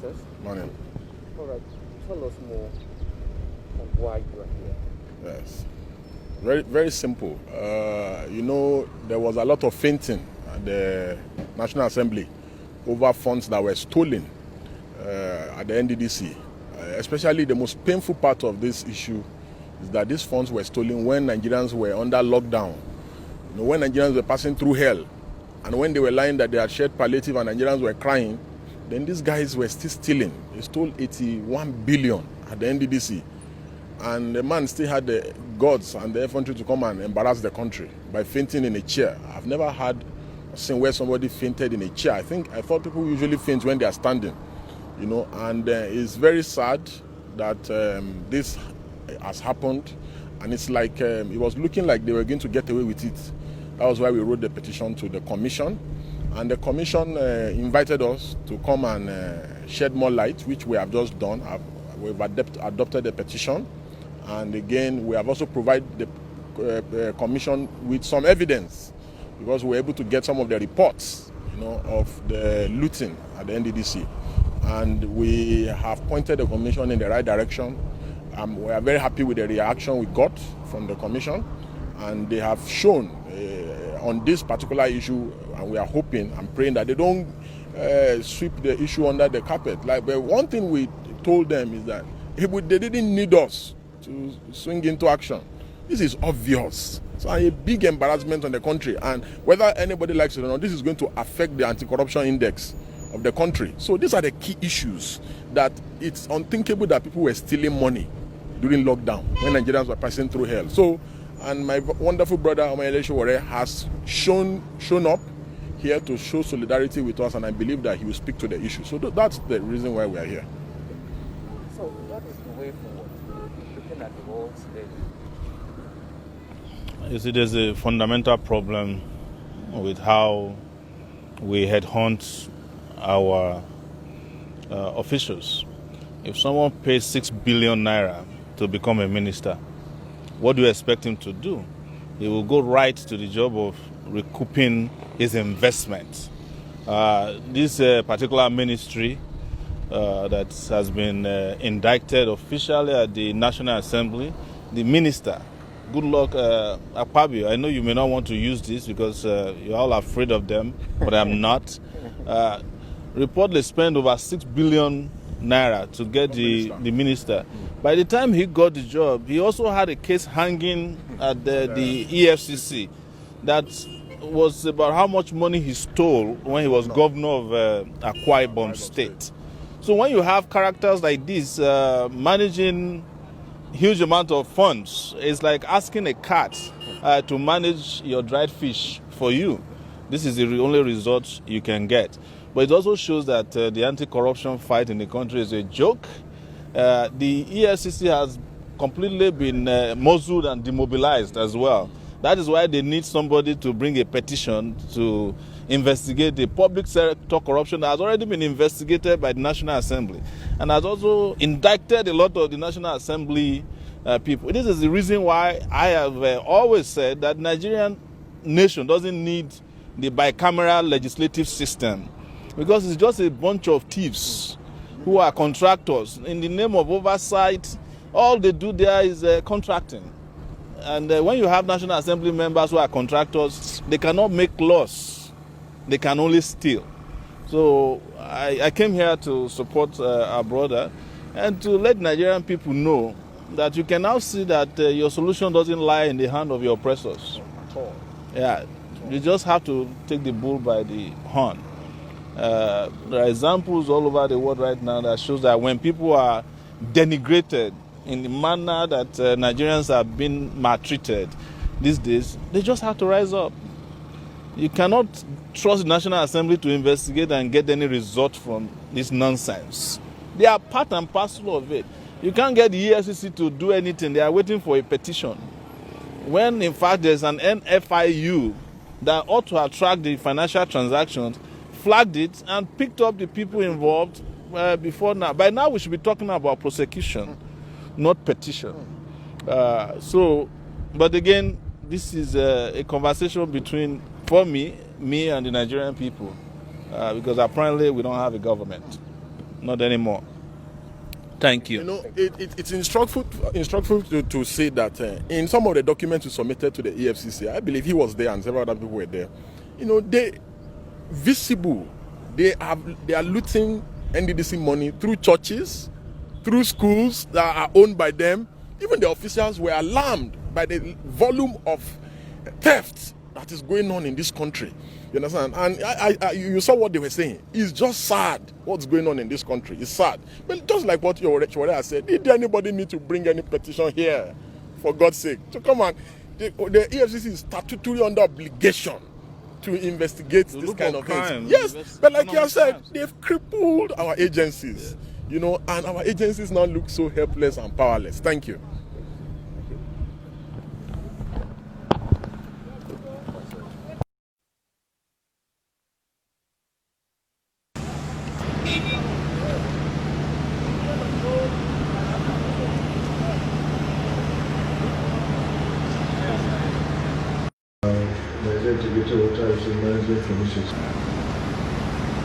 OSAS. Morning. All right, tell us more on why you are here. Yes. Very, very simple. There was a lot of fainting at the National Assembly over funds that were stolen at the NDDC. Especially the most painful part of this issue is that these funds were stolen when Nigerians were under lockdown. When Nigerians were passing through hell, and when they were lying that they had shared palliative and Nigerians were crying, then these guys were still stealing. They stole 81 billion at the NDDC. And the man still had the guts and the effrontery to come and embarrass the country by fainting in a chair. I've never had a scene where somebody fainted in a chair. I thought people usually faint when they are standing, and it's very sad that this has happened. And it's like it was looking like they were going to get away with it. That was why we wrote the petition to the commission. And the commission invited us to come and shed more light, which we have just done. We've adopted the petition. And again, we have also provided the commission with some evidence, because we were able to get some of the reports, of the looting at the NDDC. And we have pointed the commission in the right direction. We are very happy with the reaction we got from the commission. And they have shown on this particular issue, and we are hoping and praying that they don't sweep the issue under the carpet. But one thing we told them is that they didn't need us to swing into action. This is obvious. It's a big embarrassment on the country, and whether anybody likes it or not, this is going to affect the anti-corruption index of the country. So these are the key issues, that it's unthinkable that people were stealing money during lockdown when Nigerians were passing through hell. So, and my wonderful brother Sowore has shown up here to show solidarity with us, and I believe that he will speak to the issue. So that's the reason why we are here. So what is the way forward, looking at the world today? You see, there's a fundamental problem with how we headhunt our officials. If someone pays 6 billion naira to become a minister, what do you expect him to do? He will go right to the job of recouping his investment. This particular ministry that has been indicted officially at the National Assembly, the minister, good luck, Akpabio. I know you may not want to use this because you're all afraid of them, but I'm not. Reportedly spent over 6 billion naira to get the minister. By the time he got the job, he also had a case hanging at the EFCC that was about how much money he stole when he was governor of Akpabio State. So when you have characters like this managing huge amount of funds, it's like asking a cat to manage your dried fish for you. This is the only result you can get. But it also shows that the anti-corruption fight in the country is a joke. The EFCC has completely been muzzled and demobilized as well. That is why they need somebody to bring a petition to investigate the public sector corruption that has already been investigated by the National Assembly and has also indicted a lot of the National Assembly people. This is the reason why I have always said that Nigerian nation doesn't need the bicameral legislative system, because it's just a bunch of thieves who are contractors. In the name of oversight, all they do there is contracting. And when you have National Assembly members who are contractors, they cannot make laws. They can only steal. So I came here to support our brother and to let Nigerian people know that you can now see that your solution doesn't lie in the hand of your oppressors. Yeah, you just have to take the bull by the horn. There are examples all over the world right now that shows that when people are denigrated in the manner that Nigerians have been maltreated these days, they just have to rise up. You cannot trust the National Assembly to investigate and get any result from this nonsense. They are part and parcel of it. You can't get the EFCC to do anything. They are waiting for a petition. When, in fact, there's an NFIU that ought to have tracked the financial transactions, flagged it, and picked up the people involved before now. By now, we should be talking about prosecution, not petition. But again, this is a conversation between, for me and the Nigerian people, because apparently we don't have a government. Not anymore. Thank you. You know, it's instructive to say that in some of the documents we submitted to the EFCC, I believe he was there and several other people were there. You know, they are looting NDDC money through churches, through schools that are owned by them. Even the officials were alarmed by the volume of theft that is going on in this country. You understand? And you saw what they were saying. It's just sad what's going on in this country. It's sad. But just like what Sowore has said, did anybody need to bring any petition here? For God's sake. So come on. The EFCC is statutory under obligation to investigate this kind of things. Yes, but like you said, they've crippled our agencies. You know, and our agencies now look so helpless and powerless. Thank you. Nigeria Integrated Water Resources Management Commission.